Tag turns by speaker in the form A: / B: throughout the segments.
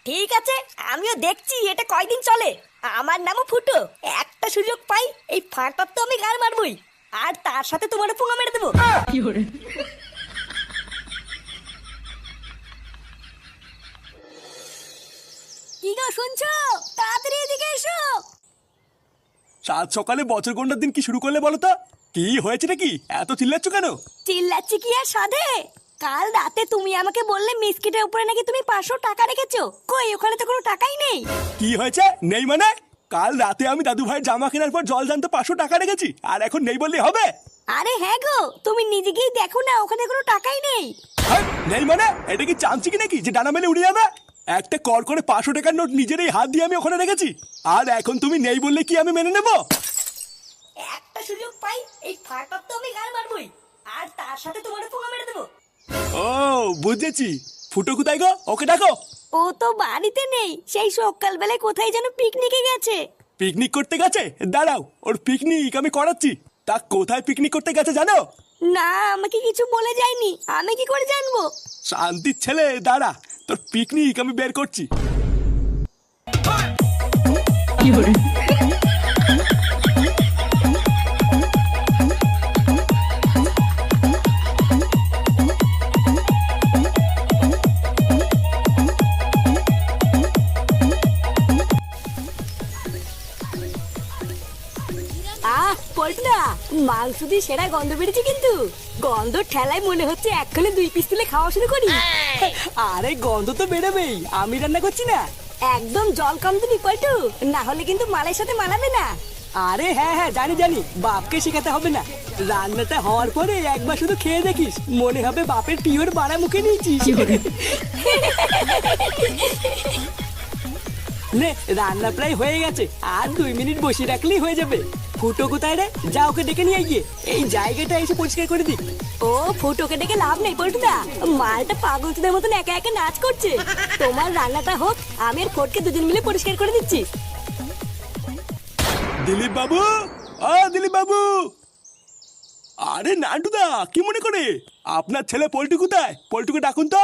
A: ঠিক আছে, আমিও দেখছি এটা কয়দিন চলে। আমার নামও ফুটো। একটা সুযোগ পাই এই ফাঁকটার তো আমি গাল মারবই, আর তার সাথে তোমার পোঙা মেরে দেবো। কি গো শুনছো? তাড়াতাড়ি এদিকে এসো।
B: সাত সকালে বছর গন্ডার দিন কি শুরু করলে বলো তো? কি হয়েছে নাকি এত চিল্লাচ্ছ কেন?
A: চিল্লাচ্ছি কি আর সাধে? কাল রাতে তুমি আমাকে বললে মিসকিটের উপরে নাকি তুমি 500 টাকা রেখেছো। কই, ওখানে তো কোনো টাকাই নেই।
B: কি হয়েছে নেই মানে? কাল রাতে আমি দাদু ভাইয়ের জামা কেনার পর জল জানতে 500 টাকা রেখেছি, আর এখন নেই বললে হবে?
A: আরে হ্যাঁ গো, তুমি নিজে গিয়ে দেখো না, ওখানে কোনো টাকাই নেই।
B: হ্যাঁ, নেই মানে এটা কি চামচি কি নাকি যে ডানা মেলে উড়ে যাবে? একটা কর করে 500 টাকার নোট নিজের এই হাত দিয়ে আমি ওখানে রেখেছি, আর এখন তুমি নেই বললে কি আমি মেনে নেব?
A: একটা সুযোগ পাই এই ফাঁকটার তো আমি গাল মারবই, আর তার সাথে তোমার পোঙা মেরে দেবো।
B: ও বুঝেছি। ফুটো কোথায় গো? ওকে ডাকো।
A: ও তো বাড়িতে নেই, সেই সকালবেলায় কোথায় যেন পিকনিকে গেছে।
B: পিকনিক করতে গেছে? দাঁড়াও, ওর পিকনিক আমি করাচ্ছি। তা কোথায় পিকনিক করতে গেছে জানো?
A: না, আমাকে কিছু বলে যায়নি, আমি কি করে জানবো?
B: শান্তির ছেলে, দাঁড়া, তোর পিকনিক আমি বের করছি।
A: পল্টুদা, মাংস দিয়ে সেরা গন্ধ বেরিয়েছে কিন্তু। গন্ধ ঠেলায় মনে হচ্ছে এক্ষুনি 2 পিস তুলে খাওয়া শুরু করি।
C: আরে গন্ধ তো বেরোবেই, আমি রান্না করছি না।
A: একদম জল কম দিবি পল্টু, না হলে কিন্তু মালের সাথে মানাবে না।
C: আরে হ্যাঁ হ্যাঁ, জানি জানি, বাপকে শেখাতে হবে না। রান্নাটা হওয়ার পরে একবার শুধু খেয়ে দেখিস, মনে হবে বাপের পিওর বাড়া মুখে নিয়েছিস। নে, রান্না প্রায় হয়ে গেছে, আর 2 মিনিট বসিয়ে রাখলেই হয়ে যাবে। ফুটো কোথায় রে? যা ওকে ডেকে নিয়ে গিয়ে এই জায়গাটা এসে পরিষ্কার করে দিক।
A: ও ফুটোকে ডেকে লাভ নেই পল্টুদা, মালটা পাগলদের মতন একা একা নাচ করছে। তোমার রান্নাটা হোক, আমি আর ফটকে দুজন মিলে পরিষ্কার করে দিচ্ছি।
B: দিলীপ বাবু, ও দিলীপ বাবু। আরে নান্টুদা, কি মনে করে? আপনার ছেলে পল্টু কোথায়? পল্টুকে ডাকুন তো।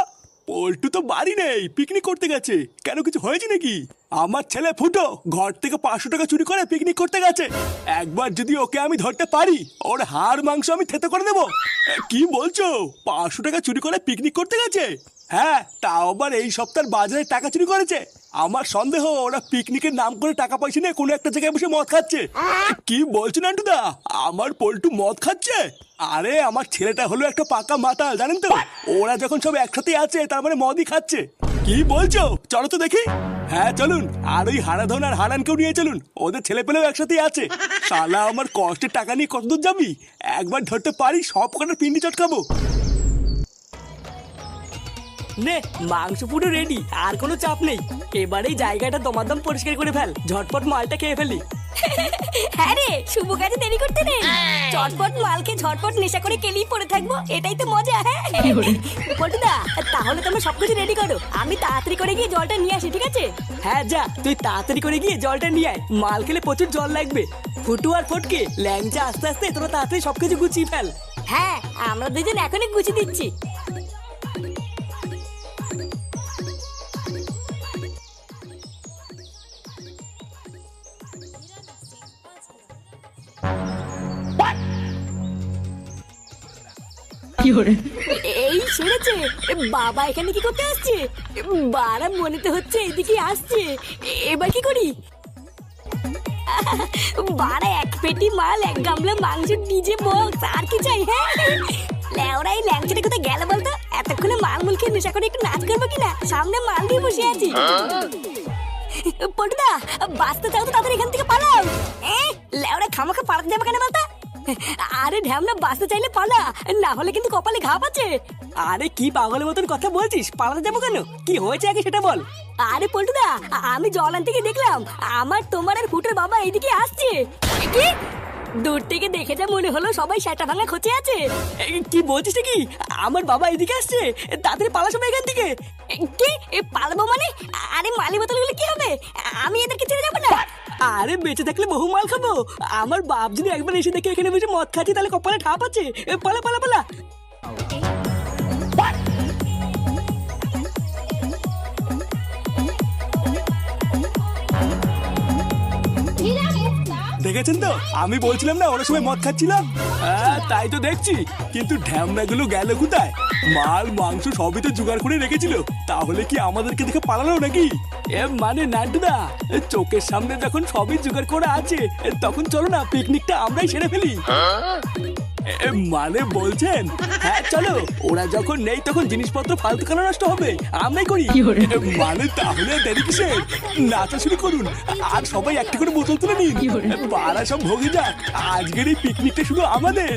B: পল্টু তো বাড়ি নেই, পিকনিক করতে গেছে। কেন, কিছু হয়েছে নাকি? আমার ছেলে ফুটো ঘর থেকে 500 টাকা চুরি করে পিকনিক করতে গেছে। একবার যদি ওকে আমি ধরতে পারি, ওর হাড় মাংস আমি থেতে করে দেবো। কি বলছো? 500 টাকা চুরি করে পিকনিক করতে গেছে? হ্যাঁ, তাও আবার এই সপ্তাহের বাজারে টাকা চুরি করেছে। আমার সন্দেহ ওরা পিকনিকের নাম করে টাকা পয়সা নিয়ে কোনো একটা জায়গায় বসে মদ খাচ্ছে। কি বলছো নান্টুদা? আমার পল্টু মদ খাচ্ছে? আরে আমার ছেলেটা হলো একটা পাকা মাতাল, জানেন তো? ওরা যখন সব একসাথে আছে তার মানে মদই খাচ্ছে। কি বলছো? চলো তো দেখি। হ্যাঁ চলুন, আর ওই হারাধন আর হারানকেও নিয়ে চলুন, ওদের ছেলে পেলেও একসাথেই আছে। শালা আমার কষ্টের টাকা নিয়ে কতদূর যাবি? একবার ধরতে পারি সব কটার পিন্ডি চটকাবো।
C: নে, মাংস পুরো রেডি, আর কোনো চাপ নেই। এবারে এই জায়গাটা দমাদম পরিষ্কার করে ফেল, ঝটপট মালটা খেয়ে ফেলি।
A: হ্যাঁ রে, শুভ কাজে দেরি করতে নেই। চটপট মালকে ঝটপট নেশা করে কেলিয়ে পড়ে থাকবো, এটাই তো মজা। হ্যাঁ পল্টুদা, তাহলে তোমরা সবকিছু রেডি করো, আমি তাড়াতাড়ি করে গিয়ে জলটা নিয়ে আসি, ঠিক আছে?
C: হ্যাঁ যা, তুই তাড়াতাড়ি করে গিয়ে জলটা নিয়ে আয়, মাল খেলে প্রচুর জল লাগবে। ফুটু আর ফটকে ল্যাংচা আস্তে আস্তে তোরা তাড়াতাড়ি সবকিছু গুছিয়ে ফেল।
A: হ্যাঁ, আমরা দুজন এখনই গুছিয়ে দিচ্ছি। এই সেরেছে, বাবা এখানে কি করতে আসছে? বারা মনে তো হচ্ছে এদিকে আসছে। এবার কি করি? বারা এক পেটি মাল, 1 গামলা মাংস, ডিজে বক্স, আর কি চাই? হ্যাঁ ল্যাওরা, এই ল্যাংচাটা কোথায় গেল বলতো? এতক্ষণে মাল মুল খেয়ে নেশা করে একটু নাচ করবো কিনা? সামনে মাল দিয়ে বসে আছি। পটুদা, বাঁচতে চাও তো তাড়াতাড়ি এখান থেকে পালাও। ল্যাওরা খামাখা পালাতে যাবে কেন বলতো? আরে ঢ্যামনা, বাঁচতে চাইলে পালা, না হলে কিন্তু কপালে ঘা আছে।
C: আরে কি পাগলের মতন কথা বলছিস? পালাতে যাবো কেন? কি হয়েছে আগে সেটা বল।
A: আরে পল্টুদা, আমি জল আনতে গিয়ে দেখলাম আমার, তোমার আর ফুটের বাবা এইদিকে আসছে। কি? দূর থেকে দেখে যা মনে হলো সবাই সেটা ভাঙা খোঁচে আছে।
C: কি বলছিস কি? আমার বাবা এদিকে আসছে, তাড়াতাড়ি পালা সবাই এখান থেকে।
A: কি পালাবো মানে? আরে মালি বোতল গুলো কি হবে? আমি এদেরকে ছেড়ে যাবো না।
C: আরে বেঁচে থাকলে বহু মাল খাবো। আমার বাপ যদি একবার এসে দেখে এখানে বসে মদ খাচ্ছি, তাহলে কপালে ঠাপ আছে। পালা পালা পালা।
B: দেখেছেন তো, আমি বলছিলাম না ওরা সবাই মদ খাচ্ছিল। হ্যাঁ তাই তো দেখছি, কিন্তু ঢ্যামনাগুলো গেল কোথায়? মাল মাংস সবই তো জোগাড় করে রেখেছিল, তাহলে কি আমাদেরকে দেখে পালালো নাকি? মানে নান্টুদা, চোখের সামনে যখন সবই জোগাড় করা আছে, তখন চলো না পিকনিকটা আমরাই সেরে ফেলি। মানে বলছেন? হ্যাঁ চলো, ওরা যখন নেই তখন জিনিসপত্র ফালতু কেন নষ্ট হবে, আমরাই করি। মানে তাহলে দেরি কিসের, নাচা শুরু করুন আর সবাই একটা করে বোতল তুলে নিন, পাড়া সব ভোগে যাক, আজকের এই পিকনিকটা শুধু আমাদের।